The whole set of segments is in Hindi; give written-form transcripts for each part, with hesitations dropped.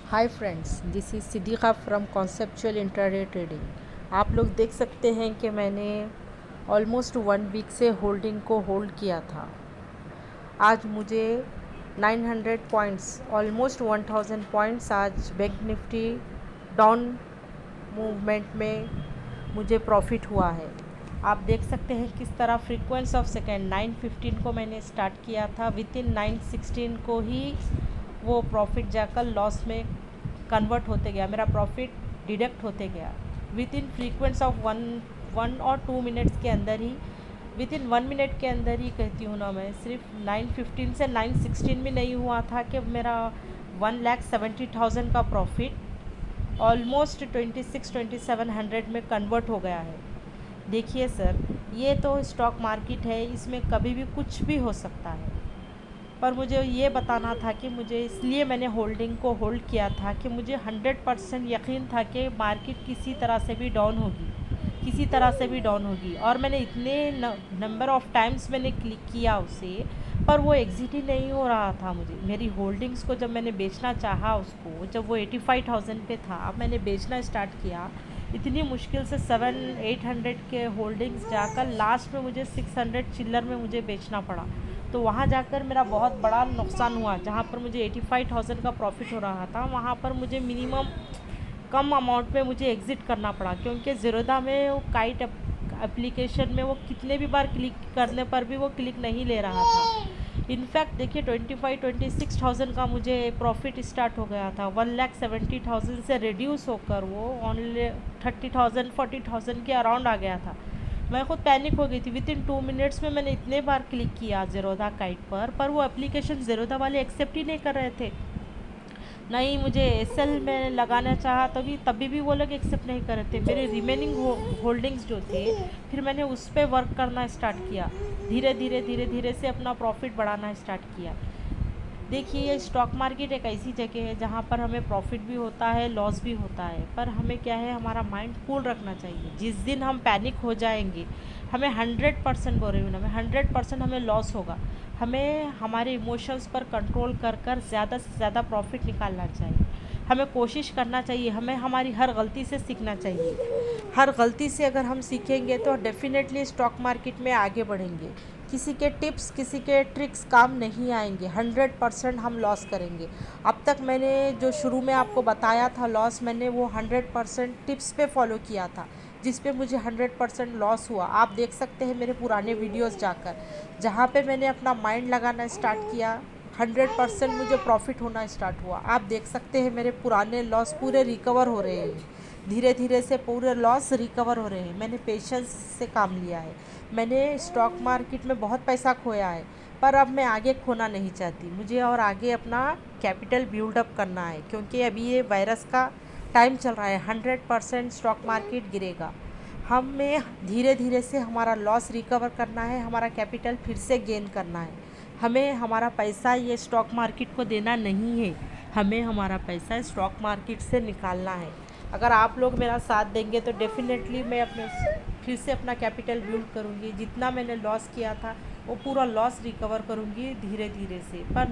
Hi friends, this is Siddiqa from conceptual intraday trading. आप लोग देख सकते हैं कि मैंने ऑलमोस्ट 1 वीक से होल्डिंग को होल्ड किया था। आज मुझे 900 पॉइंट्स, ऑलमोस्ट 1000 पॉइंट्स आज बैंक निफ्टी डाउन मूवमेंट में मुझे प्रॉफिट हुआ है। आप देख सकते हैं किस तरह फ्रीक्वेंस ऑफ सेकेंड 9:15 को मैंने स्टार्ट किया था, विद इन 9:16 को ही वो प्रॉफिट जाकर लॉस में कन्वर्ट होते गया, मेरा प्रॉफिट डिडक्ट होते गया with in frequency of one और 2 मिनट्स के अंदर ही, विद इन 1 मिनट के अंदर ही कहती हूँ ना मैं। सिर्फ 9:15 से 9:16 में नहीं हुआ था कि मेरा 1,70,000 का प्रॉफिट ऑलमोस्ट 26-2700 में कन्वर्ट हो गया है। देखिए सर, ये तो स्टॉक मार्केट है, इसमें कभी भी कुछ भी हो सकता है, पर मुझे ये बताना था कि मुझे, इसलिए मैंने होल्डिंग को होल्ड किया था कि मुझे 100% यकीन था कि मार्केट किसी तरह से भी डाउन होगी, किसी तरह से भी डाउन होगी। और मैंने इतने नंबर ऑफ़ टाइम्स मैंने क्लिक किया उसे, पर वो एग्ज़िट ही नहीं हो रहा था। मुझे मेरी होल्डिंग्स को जब मैंने बेचना चाहा उसको, जब वो 85,000 पे था, अब मैंने बेचना स्टार्ट किया। इतनी मुश्किल से 700-800 के होल्डिंग्स जाकर लास्ट में मुझे 600 चिल्लर में मुझे बेचना पड़ा। तो वहाँ जाकर मेरा बहुत बड़ा नुकसान हुआ। जहाँ पर मुझे 85,000 का प्रॉफिट हो रहा था, वहाँ पर मुझे मिनिमम कम अमाउंट में मुझे एग्ज़िट करना पड़ा, क्योंकि ज़ीरोधा में वो काइट एप्लीकेशन में वो कितने भी बार क्लिक करने पर भी वो क्लिक नहीं ले रहा था। इनफैक्ट देखिए 25-26,000 का मुझे प्रॉफिट स्टार्ट हो गया था, 1,70,000 से रिड्यूस होकर वो ओनली 30,000-40,000 के अराउंड आ गया था। मैं खुद पैनिक हो गई थी। विद इन 2 मिनट्स में मैंने इतने बार क्लिक किया ज़ीरोधा काइट पर वो एप्लीकेशन ज़ीरोधा वाले एक्सेप्ट ही नहीं कर रहे थे। नहीं, मुझे एसएल में लगाना चाहा तभी भी वो लोग एक्सेप्ट नहीं कर रहे थे। मेरे रिमेनिंग होल्डिंग्स जो थे, फिर मैंने उस पर वर्क करना स्टार्ट किया। धीरे धीरे से अपना प्रॉफिट बढ़ाना स्टार्ट किया। देखिए, ये स्टॉक मार्केट एक ऐसी जगह है जहाँ पर हमें प्रॉफिट भी होता है, लॉस भी होता है, पर हमें क्या है, हमारा माइंड कूल रखना चाहिए। जिस दिन हम पैनिक हो जाएंगे, हमें 100% बोल रही हूँ ना मैं, 100% हमें लॉस होगा। हमें हमारे इमोशंस पर कंट्रोल कर कर ज़्यादा से ज़्यादा प्रॉफिट निकालना चाहिए। हमें कोशिश करना चाहिए, हमें हमारी हर गलती से सीखना चाहिए। हर गलती से अगर हम सीखेंगे तो डेफिनेटली स्टॉक मार्केट में आगे बढ़ेंगे। किसी के टिप्स, किसी के ट्रिक्स काम नहीं आएंगे, 100% हम लॉस करेंगे। अब तक मैंने जो शुरू में आपको बताया था लॉस, मैंने वो 100% टिप्स पे फॉलो किया था, जिस पे मुझे 100% लॉस हुआ। आप देख सकते हैं मेरे पुराने वीडियोस जाकर, जहाँ पे मैंने अपना माइंड लगाना स्टार्ट किया, 100% मुझे प्रॉफिट होना स्टार्ट हुआ। आप देख सकते हैं मेरे पुराने लॉस पूरे रिकवर हो रहे हैं, धीरे धीरे से पूरे लॉस रिकवर हो रहे हैं। मैंने पेशेंस से काम लिया है। मैंने स्टॉक मार्केट में बहुत पैसा खोया है, पर अब मैं आगे खोना नहीं चाहती। मुझे और आगे अपना कैपिटल बिल्डअप करना है, क्योंकि अभी ये वायरस का टाइम चल रहा है। 100% स्टॉक मार्केट गिरेगा। हमें धीरे धीरे से हमारा लॉस रिकवर करना है, हमारा कैपिटल फिर से गेन करना है। हमें हमारा पैसा ये स्टॉक मार्केट को देना नहीं है, हमें हमारा पैसा स्टॉक मार्केट से निकालना है। अगर आप लोग मेरा साथ देंगे तो डेफिनेटली मैं अपने फिर से अपना कैपिटल बिल्ड करूँगी। जितना मैंने लॉस किया था वो पूरा लॉस रिकवर करूँगी धीरे धीरे से, पर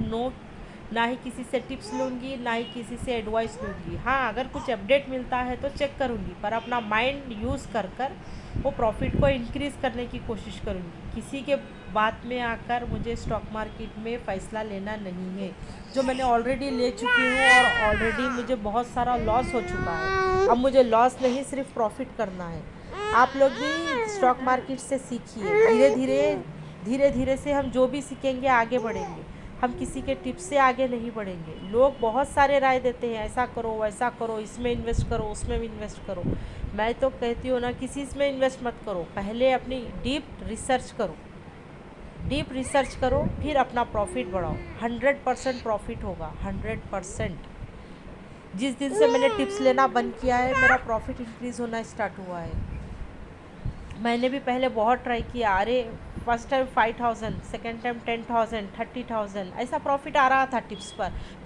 ना ही किसी से टिप्स लूँगी, ना ही किसी से एडवाइस लूँगी। हाँ, अगर कुछ अपडेट मिलता है तो चेक करूँगी, पर अपना माइंड यूज़ कर कर वो प्रॉफिट को इंक्रीज़ करने की कोशिश करूँगी। किसी के बात में आकर मुझे स्टॉक मार्केट में फ़ैसला लेना नहीं है। जो मैंने ऑलरेडी ले चुकी हूँ और ऑलरेडी मुझे बहुत सारा लॉस हो चुका है, अब मुझे लॉस नहीं, सिर्फ प्रॉफिट करना है। आप लोग भी स्टॉक मार्केट से सीखिए। धीरे धीरे से हम जो भी सीखेंगे आगे बढ़ेंगे। हम किसी के टिप्स से आगे नहीं बढ़ेंगे। लोग बहुत सारे राय देते हैं, ऐसा करो, वैसा करो, इसमें इन्वेस्ट करो, उसमें भी इन्वेस्ट करो। मैं तो कहती हूँ ना, किसी इसमें इन्वेस्ट मत करो, पहले अपनी डीप रिसर्च करो, फिर अपना प्रॉफिट बढ़ाओ। 100% प्रॉफिट होगा, 100%। जिस दिन से मैंने टिप्स लेना बंद किया है, मेरा प्रॉफिट इंक्रीज़ होना स्टार्ट हुआ है। मैंने भी पहले बहुत ट्राई किया, अरे फर्स्ट टाइम 5,000, सेकेंड टाइम 10,000, 30,000 ऐसा प्रॉफिट आ रहा था टिप्स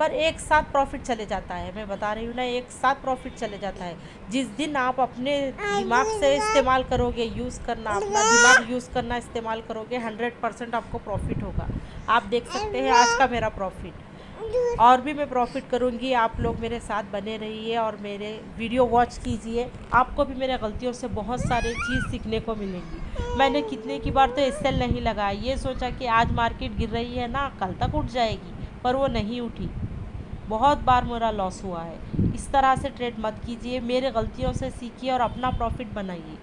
पर एक साथ प्रॉफिट चले जाता है। मैं बता रही हूँ ना, एक साथ प्रॉफिट चले जाता है। जिस दिन आप अपने दिमाग से इस्तेमाल करोगे, अपना दिमाग यूज़ करना इस्तेमाल करोगे, 100% आपको प्रॉफिट होगा। आप देख सकते हैं आज का मेरा प्रॉफिट और भी मैं प्रॉफिट करूँगी। आप लोग मेरे साथ बने रहिए और मेरे वीडियो वॉच कीजिए। आपको भी मेरे गलतियों से बहुत सारी चीज़ सीखने को मिलेंगी। मैंने कितने की बार तो एसएल नहीं लगाया, ये सोचा कि आज मार्केट गिर रही है ना, कल तक उठ जाएगी, पर वो नहीं उठी। बहुत बार मेरा लॉस हुआ है। इस तरह से ट्रेड मत कीजिए, मेरे गलतियों से सीखिए और अपना प्रॉफिट बनाइए।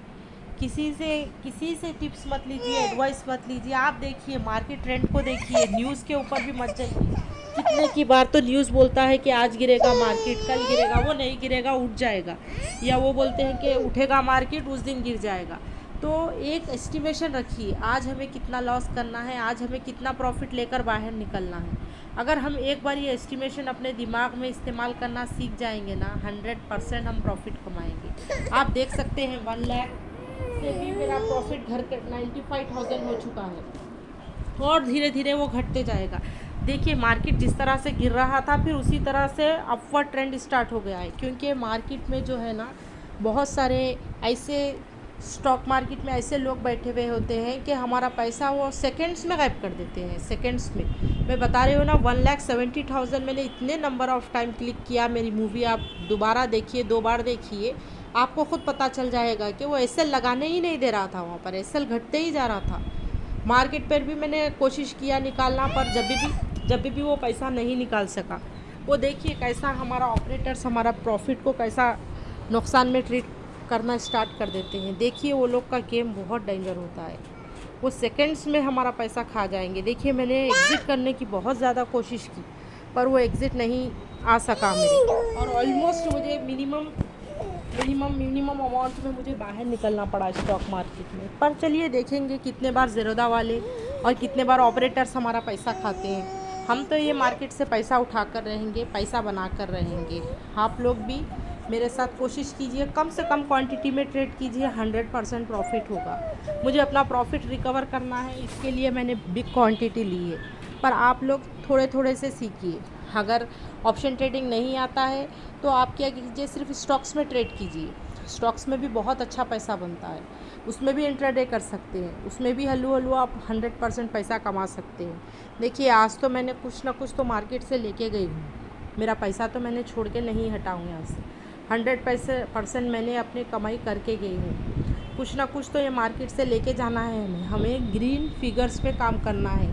किसी से टिप्स मत लीजिए, एडवाइस मत लीजिए। आप देखिए, मार्केट ट्रेंड को देखिए, न्यूज़ के ऊपर भी मत जाइए। कितने की बार तो न्यूज़ बोलता है कि आज गिरेगा मार्केट, कल गिरेगा, वो नहीं गिरेगा, उठ जाएगा। या वो बोलते हैं कि उठेगा मार्केट, उस दिन गिर जाएगा। तो एक एस्टिमेशन रखिए, आज हमें कितना लॉस करना है, आज हमें कितना प्रॉफिट लेकर बाहर निकलना है। अगर हम एक बार ये एस्टिमेशन अपने दिमाग में इस्तेमाल करना सीख जाएंगे ना, 100% हम प्रॉफिट कमाएंगे। आप देख सकते हैं 1 लाख से भी मेरा प्रॉफिट घर के 95,000 हो चुका है और धीरे धीरे वो घटते जाएगा। देखिए, मार्केट जिस तरह से गिर रहा था, फिर उसी तरह से अपवर्ड ट्रेंड स्टार्ट हो गया है। क्योंकि मार्केट में जो है ना, बहुत सारे ऐसे स्टॉक मार्केट में ऐसे लोग बैठे हुए होते हैं कि हमारा पैसा वो सेकंड्स में गायब कर देते हैं। सेकंड्स में मैं बता रही हूँ ना, 1,70,000 मैंने इतने नंबर ऑफ़ टाइम क्लिक किया। मेरी मूवी आप दोबारा देखिए, 2 बार देखिए, आपको खुद पता चल जाएगा कि वो एसएल लगाने ही नहीं दे रहा था। वहाँ पर एसएल घटते ही जा रहा था। मार्केट पर भी मैंने कोशिश किया निकालना, पर जब भी वो पैसा नहीं निकाल सका। वो देखिए कैसा हमारा ऑपरेटर्स हमारा प्रॉफिट को कैसा नुकसान में ट्रीट करना स्टार्ट कर देते हैं। देखिए, वो लोग का गेम बहुत डेंजर होता है। वो सेकंड्स में हमारा पैसा खा जाएंगे। देखिए, मैंने एग्ज़िट करने की बहुत ज़्यादा कोशिश की, पर वो एग्ज़िट नहीं आ सका मेरे, और ऑलमोस्ट मुझे मिनिमम अमाउंट में मुझे बाहर निकलना पड़ा स्टॉक मार्केट में। पर चलिए देखेंगे कितने बार ज़ेरोदा वाले और कितने बार ऑपरेटर्स हमारा पैसा खाते हैं। हम तो ये मार्केट से पैसा उठा कर रहेंगे, पैसा बना कर रहेंगे। आप लोग भी मेरे साथ कोशिश कीजिए, कम से कम क्वांटिटी में ट्रेड कीजिए, 100% प्रॉफिट होगा। मुझे अपना प्रॉफिट रिकवर करना है, इसके लिए मैंने बिग क्वांटिटी ली है। पर आप लोग थोड़े थोड़े से सीखिए। अगर ऑप्शन ट्रेडिंग नहीं आता है तो आप क्या कीजिए, सिर्फ स्टॉक्स में ट्रेड कीजिए। स्टॉक्स में भी बहुत अच्छा पैसा बनता है, उसमें भी इंट्राडे कर सकते हैं, उसमें भी हल्लू आप 100% पैसा कमा सकते हैं। देखिए, आज तो मैंने कुछ ना कुछ तो मार्केट से लेके गई हूँ। मेरा पैसा तो मैंने छोड़ के नहीं हटाऊँ यहाँ से। 100% मैंने अपनी कमाई करके गई हूँ। कुछ ना कुछ तो ये मार्केट से लेके जाना है हमें ग्रीन फिगर्स पे काम करना है,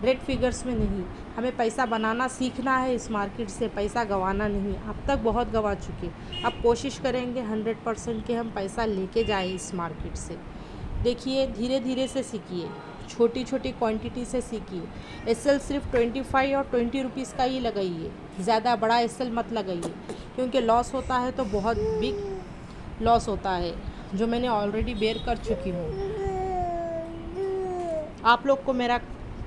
रेड फिगर्स में नहीं। हमें पैसा बनाना सीखना है, इस मार्केट से पैसा गंवाना नहीं। अब तक बहुत गंवा चुके, अब कोशिश करेंगे 100% के हम पैसा लेके जाएं इस मार्केट से। देखिए, धीरे धीरे से सीखिए, छोटी छोटी क्वांटिटी से सीखिए। एसएल सिर्फ 25 और 20 रुपीज़ का ही लगाइए, ज़्यादा बड़ा एसएल मत लगाइए, क्योंकि लॉस होता है तो बहुत बिग लॉस होता है, जो मैंने ऑलरेडी बेयर कर चुकी हूँ। आप लोग को मेरा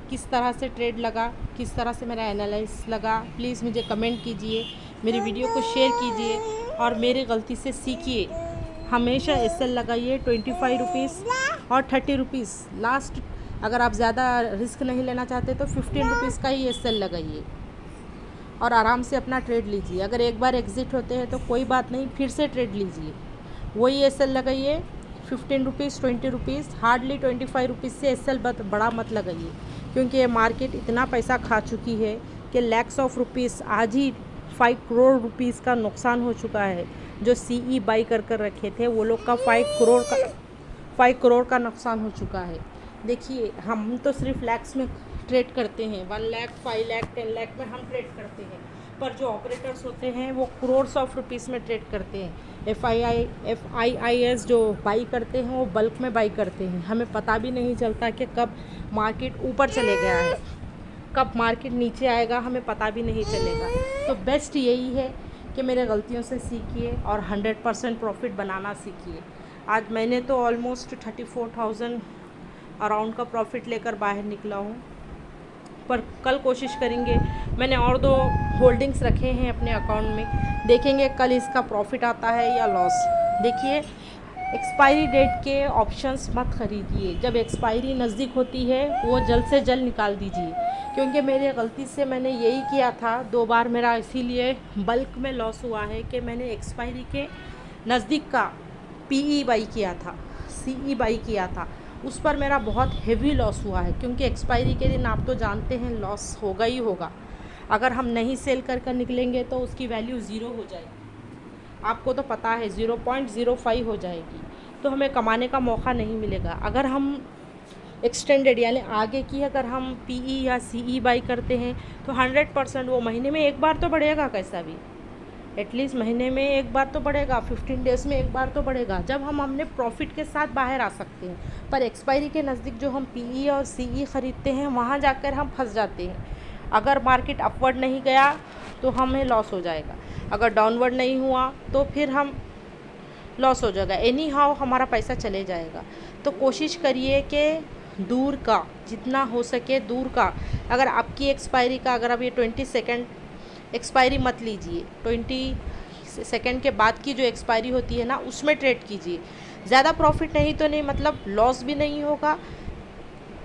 किस तरह से ट्रेड लगा, किस तरह से मेरा एनालिसिस लगा, प्लीज़ मुझे कमेंट कीजिए, मेरी वीडियो को शेयर कीजिए और मेरी गलती से सीखिए। हमेशा एसएल लगाइए 25 रुपीज़ और 30 रुपीज़ लास्ट। अगर आप ज़्यादा रिस्क नहीं लेना चाहते तो 15 रुपीज़ का ही एसएल लगाइए और आराम से अपना ट्रेड लीजिए। अगर एक बार एग्ज़िट होते हैं तो कोई बात नहीं, फिर से ट्रेड लीजिए। वही एसएल लगाइए 15 रुपीज़ 20 रुपीज़, हार्डली 25 रुपीज़ से एसएल बड़ा मत लगाइए, क्योंकि ये मार्केट इतना पैसा खा चुकी है कि लैक्स ऑफ रुपीज़, आज ही 5 करोड़ रुपीज़ का नुकसान हो चुका है। जो सीई बाई कर रखे थे वो लोग का 5 करोड़ का नुकसान हो चुका है। देखिए, हम तो सिर्फ लैक्स में ट्रेड करते हैं, 1 लाख 5 लाख 10 लाख में हम ट्रेड करते हैं, पर जो ऑपरेटर्स होते हैं वो करोड्स ऑफ रुपीज़ में ट्रेड करते हैं। FIIs जो बाई करते हैं वो बल्क में बाई करते हैं। हमें पता भी नहीं चलता कि कब मार्केट ऊपर चले गया है, कब मार्केट नीचे आएगा, हमें पता भी नहीं चलेगा। तो बेस्ट यही है कि मेरे गलतियों से सीखिए और 100% प्रॉफिट बनाना सीखिए। आज मैंने तो ऑलमोस्ट 34,000 अराउंड का प्रॉफिट लेकर बाहर निकला हूँ, पर कल कोशिश करेंगे। मैंने और 2 होल्डिंग्स रखे हैं अपने अकाउंट में, देखेंगे कल इसका प्रॉफिट आता है या लॉस। देखिए, एक्सपायरी डेट के ऑप्शंस मत खरीदिए, जब एक्सपायरी नज़दीक होती है वो जल्द से जल्द निकाल दीजिए, क्योंकि मेरी गलती से मैंने यही किया था 2 बार मेरा, इसीलिए बल्क में लॉस हुआ है कि मैंने एक्सपायरी के नज़दीक का PE बाई किया था, CE बाई किया था, उस पर मेरा बहुत हेवी लॉस हुआ है, क्योंकि एक्सपायरी के दिन आप तो जानते हैं लॉस होगा ही होगा। अगर हम नहीं सेल कर कर निकलेंगे तो उसकी वैल्यू ज़ीरो हो जाएगी, आपको तो पता है 0.05 हो जाएगी, तो हमें कमाने का मौका नहीं मिलेगा। अगर हम एक्सटेंडेड यानी आगे की अगर हम पीई या सीई बाई करते हैं तो 100% वो महीने में एक बार तो बढ़ेगा, कैसा भी एटलीस्ट महीने में एक बार तो बढ़ेगा, 15 डेज़ में एक बार तो बढ़ेगा, जब हम अपने प्रॉफिट के साथ बाहर आ सकते हैं। पर एक्सपायरी के नज़दीक जो हम पीई और सीई ख़रीदते हैं वहाँ जाकर हम फंस जाते हैं। अगर मार्केट अपवर्ड नहीं गया तो हमें लॉस हो जाएगा, अगर डाउनवर्ड नहीं हुआ तो फिर हम लॉस हो जाएगा, एनी हाउ हमारा पैसा चले जाएगा। तो कोशिश करिए कि दूर का जितना हो सके दूर का, अगर आपकी एक्सपायरी का अगर आप ये 20 सेकेंड एक्सपायरी मत लीजिए, 20 सेकेंड के बाद की जो एक्सपायरी होती है ना उसमें ट्रेड कीजिए। ज़्यादा प्रॉफिट नहीं तो नहीं, मतलब लॉस भी नहीं होगा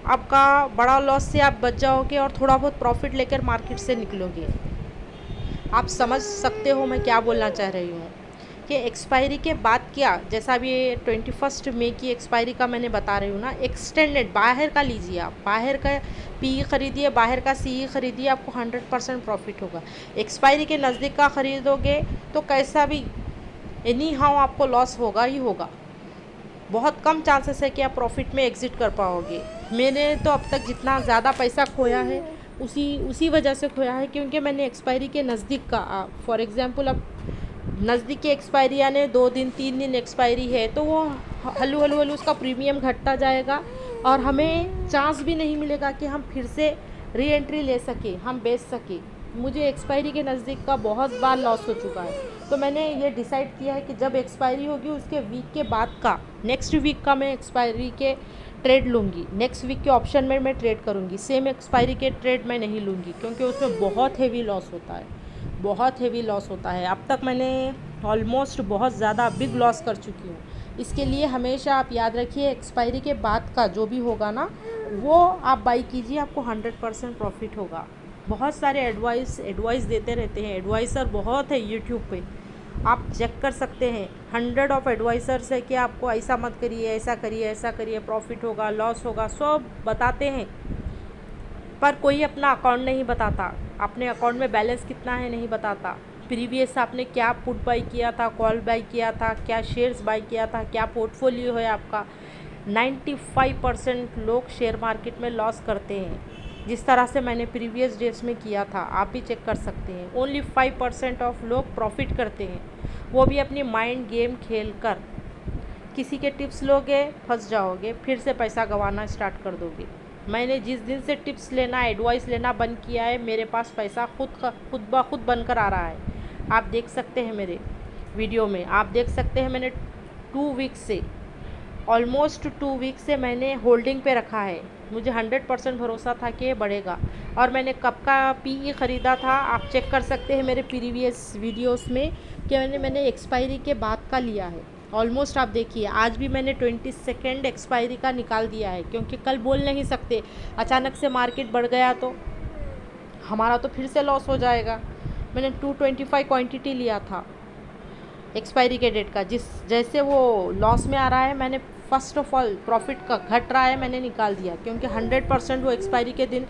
आपका, बड़ा लॉस से आप बच जाओगे और थोड़ा बहुत प्रॉफिट लेकर मार्केट से निकलोगे। आप समझ सकते हो मैं क्या बोलना चाह रही हूँ कि एक्सपायरी के बाद क्या, जैसा अभी 21 मई की एक्सपायरी का मैंने बता रही हूँ ना, एक्सटेंडेड बाहर का लीजिए, आप बाहर का पी खरीदिए, बाहर का सी खरीदिए, आपको 100% प्रॉफिट होगा। एक्सपायरी के नज़दीक का ख़रीदोगे तो कैसा भी एनी हाउ आपको लॉस होगा ही होगा, बहुत कम चांसेस है कि आप प्रॉफिट में एग्ज़िट कर पाओगे। मैंने तो अब तक जितना ज़्यादा पैसा खोया है उसी वजह से खोया है क्योंकि मैंने एक्सपायरी के नज़दीक का, फॉर एग्ज़ाम्पल अब नज़दीक की एक्सपायरी यानी 2 दिन 3 दिन एक्सपायरी है तो वो हल्लू हल्लू हल्लू उसका प्रीमियम घटता जाएगा और हमें चांस भी नहीं मिलेगा कि हम फिर से री एंट्री ले सके, हम बेच सके। मुझे एक्सपायरी के नज़दीक का बहुत बार लॉस हो चुका है, तो मैंने ये डिसाइड किया है कि जब एक्सपायरी होगी उसके वीक के बाद का, नेक्स्ट वीक का मैं एक्सपायरी के ट्रेड लूँगी, नेक्स्ट वीक के ऑप्शन में मैं ट्रेड करूँगी। सेम एक्सपायरी के ट्रेड मैं नहीं लूँगी क्योंकि उसमें बहुत हेवी लॉस होता है, बहुत हेवी लॉस होता है। अब तक मैंने ऑलमोस्ट बहुत ज़्यादा बिग लॉस कर चुकी हूँ। इसके लिए हमेशा आप याद रखिए एक्सपायरी के बाद का जो भी होगा ना वो आप बाई कीजिए, आपको 100% प्रॉफिट होगा। बहुत सारे एडवाइस देते रहते हैं, एडवाइज़र बहुत है यूट्यूब पे, आप चेक कर सकते हैं। 100 ऑफ एडवाइज़र्स है कि आपको ऐसा मत करिए, ऐसा करिए, ऐसा करिए, प्रॉफिट होगा, लॉस होगा, सब बताते हैं। पर कोई अपना अकाउंट नहीं बताता, अपने अकाउंट में बैलेंस कितना है नहीं बताता, प्रीवियस आपने क्या पुट बाई किया था, कॉल बाई किया था, क्या शेयर्स बाई किया था, क्या पोर्टफोलियो है आपका। 95% लोग शेयर मार्केट में लॉस करते हैं, जिस तरह से मैंने प्रीवियस डेज में किया था, आप भी चेक कर सकते हैं। ओनली 5% ऑफ लोग प्रॉफिट करते हैं, वो भी अपनी माइंड गेम खेल कर। किसी के टिप्स लोगे फंस जाओगे, फिर से पैसा गंवाना स्टार्ट कर दोगे। मैंने जिस दिन से टिप्स लेना, एडवाइस लेना बंद किया है, मेरे पास पैसा खुद ब खुद बनकर आ रहा है। आप देख सकते हैं मेरे वीडियो में, आप देख सकते हैं मैंने 2 वीक से, ऑलमोस्ट 2 वीक से मैंने होल्डिंग पे रखा है। मुझे 100% भरोसा था कि ये बढ़ेगा और मैंने कब का पीई ख़रीदा था, आप चेक कर सकते हैं मेरे प्रीवियस वीडियोस में कि मैंने एक्सपायरी के बाद का लिया है। ऑलमोस्ट आप देखिए आज भी मैंने 22 सेकेंड एक्सपायरी का निकाल दिया है क्योंकि कल बोल नहीं सकते, अचानक से मार्केट बढ़ गया तो हमारा तो फिर से लॉस हो जाएगा। मैंने 225 क्वांटिटी लिया था एक्सपायरी के डेट का, जैसे वो लॉस में आ रहा है मैंने फर्स्ट ऑफ ऑल प्रॉफिट का घट रहा है मैंने निकाल दिया क्योंकि 100% वो एक्सपायरी के दिन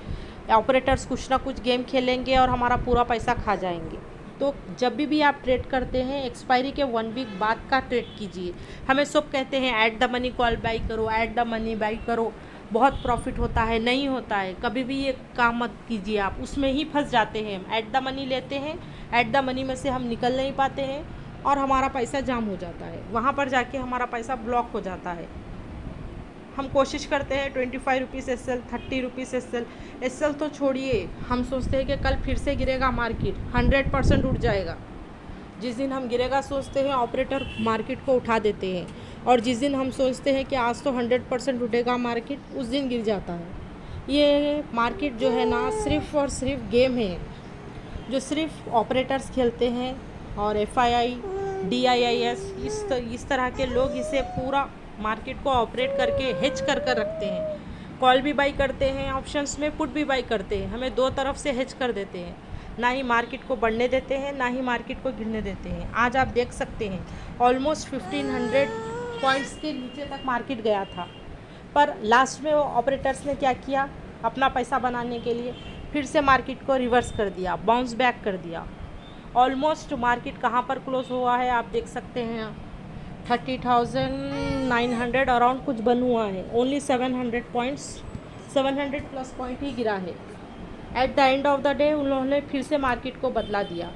ऑपरेटर्स कुछ ना कुछ गेम खेलेंगे और हमारा पूरा पैसा खा जाएंगे। तो जब भी आप ट्रेड करते हैं एक्सपायरी के 1 वीक बाद का ट्रेड कीजिए। हमें सब कहते हैं at the money call by करो, ऐट द मनी बाई करो, बहुत प्रॉफिट होता है, नहीं होता है। कभी भी ये काम मत कीजिए, आप उसमें ही फंस जाते हैं। हम ऐट द मनी लेते हैं, ऐट द मनी में से हम निकल नहीं पाते हैं और हमारा पैसा जाम हो जाता है, वहाँ पर जाके हमारा पैसा ब्लॉक हो जाता है। हम कोशिश करते हैं 25 rupees S L, 30 rupees S L तो छोड़िए, हम सोचते हैं कि कल फिर से गिरेगा मार्केट, 100% उठ जाएगा। जिस दिन हम गिरेगा सोचते हैं ऑपरेटर मार्केट को उठा देते हैं और जिस दिन हम सोचते हैं कि आज तो 100% उठेगा मार्केट, उस दिन गिर जाता है। ये मार्केट जो है ना सिर्फ़ और सिर्फ गेम है जो सिर्फ ऑपरेटर्स खेलते हैं और FII DIIS इस तरह के लोग इसे पूरा मार्केट को ऑपरेट करके हेज कर रखते हैं। कॉल भी बाई करते हैं ऑप्शंस में, पुट भी बाई करते हैं, हमें दो तरफ से हेज कर देते हैं। ना ही मार्केट को बढ़ने देते हैं, ना ही मार्केट को गिरने देते हैं। आज आप देख सकते हैं ऑलमोस्ट 1500 पॉइंट्स के नीचे तक मार्केट गया था, पर लास्ट में वो ऑपरेटर्स ने क्या किया, अपना पैसा बनाने के लिए फिर से मार्केट को रिवर्स कर दिया, बाउंस बैक कर दिया। ऑलमोस्ट मार्केट कहाँ पर क्लोज हुआ है आप देख सकते हैं, 30,900 अराउंड कुछ बन हुआ है। ओनली 700 पॉइंट्स, 700 प्लस पॉइंट ही गिरा है। At the end of the day उन्होंने फिर से मार्केट को बदला दिया।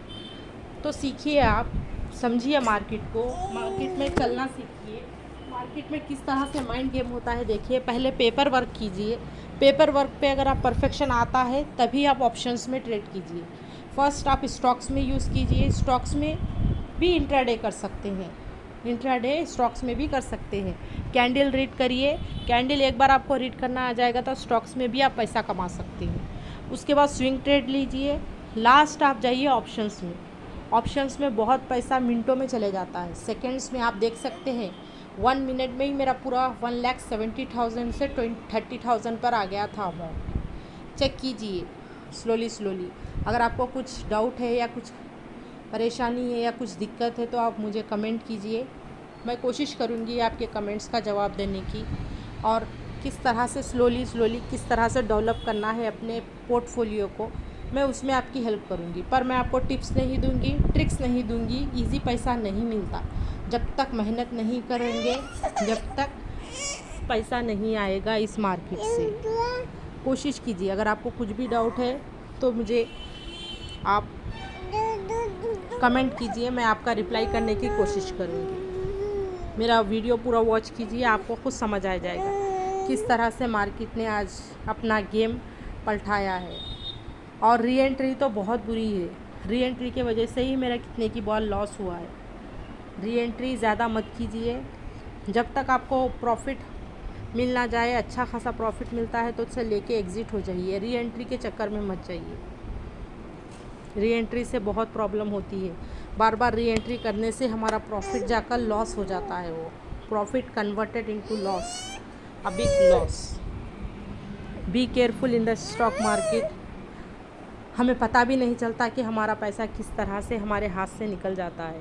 तो सीखिए, आप समझिए मार्केट को, मार्केट में चलना सीखिए, मार्केट में किस तरह से माइंड गेम होता है देखिए। पहले पेपर वर्क कीजिए, पेपर वर्क पे अगर आप परफेक्शन आता है तभी आप ऑप्शंस में ट्रेड कीजिए। फर्स्ट आप स्टॉक्स में यूज़ कीजिए, स्टॉक्स में भी इंट्राडे कर सकते हैं, इंट्राडे स्टॉक्स में भी कर सकते हैं। कैंडल रीड करिए, कैंडल एक बार आपको रीड करना आ जाएगा तो स्टॉक्स में भी आप पैसा कमा सकते हैं। उसके बाद स्विंग ट्रेड लीजिए। लास्ट आप जाइए ऑप्शंस में, ऑप्शंस में बहुत पैसा मिनटों में चले जाता है, सेकेंड्स में आप देख सकते हैं। 1 मिनट में ही मेरा पूरा 1,70,000 से 30,000 पर आ गया था अमाउंट। चेक कीजिए स्लोली स्लोली। अगर आपको कुछ डाउट है या कुछ परेशानी है या कुछ दिक्कत है तो आप मुझे कमेंट कीजिए, मैं कोशिश करूँगी आपके कमेंट्स का जवाब देने की, और किस तरह से स्लोली किस तरह से डेवलप करना है अपने पोर्टफोलियो को, मैं उसमें आपकी हेल्प करूँगी। पर मैं आपको टिप्स नहीं दूँगी, ट्रिक्स नहीं दूँगी। इजी पैसा नहीं मिलता, जब तक मेहनत नहीं करेंगे जब तक पैसा नहीं आएगा इस मार्केट से। कोशिश कीजिए, अगर आपको कुछ भी डाउट है तो मुझे आप कमेंट कीजिए, मैं आपका रिप्लाई करने की कोशिश करूँगी। मेरा वीडियो पूरा वॉच कीजिए, आपको खुद समझ आ जाएगा किस तरह से मार्केट ने आज अपना गेम पलटाया है। और री एंट्री तो बहुत बुरी है, री एंट्री की वजह से ही मेरा कितने की बॉल लॉस हुआ है। री एंट्री ज़्यादा मत कीजिए, जब तक आपको प्रॉफिट मिल ना जाए, अच्छा खासा प्रॉफिट मिलता है तो उससे लेके एग्ज़िट हो जाइए। री एंट्री के चक्कर में मत जाइए, री एंट्री से बहुत प्रॉब्लम होती है। बार बार री एंट्री करने से हमारा प्रॉफिट जाकर लॉस हो जाता है, वो profit converted into loss, a big loss. Be careful in the stock market. हमें पता भी नहीं चलता कि हमारा पैसा किस तरह से हमारे हाथ से निकल जाता है।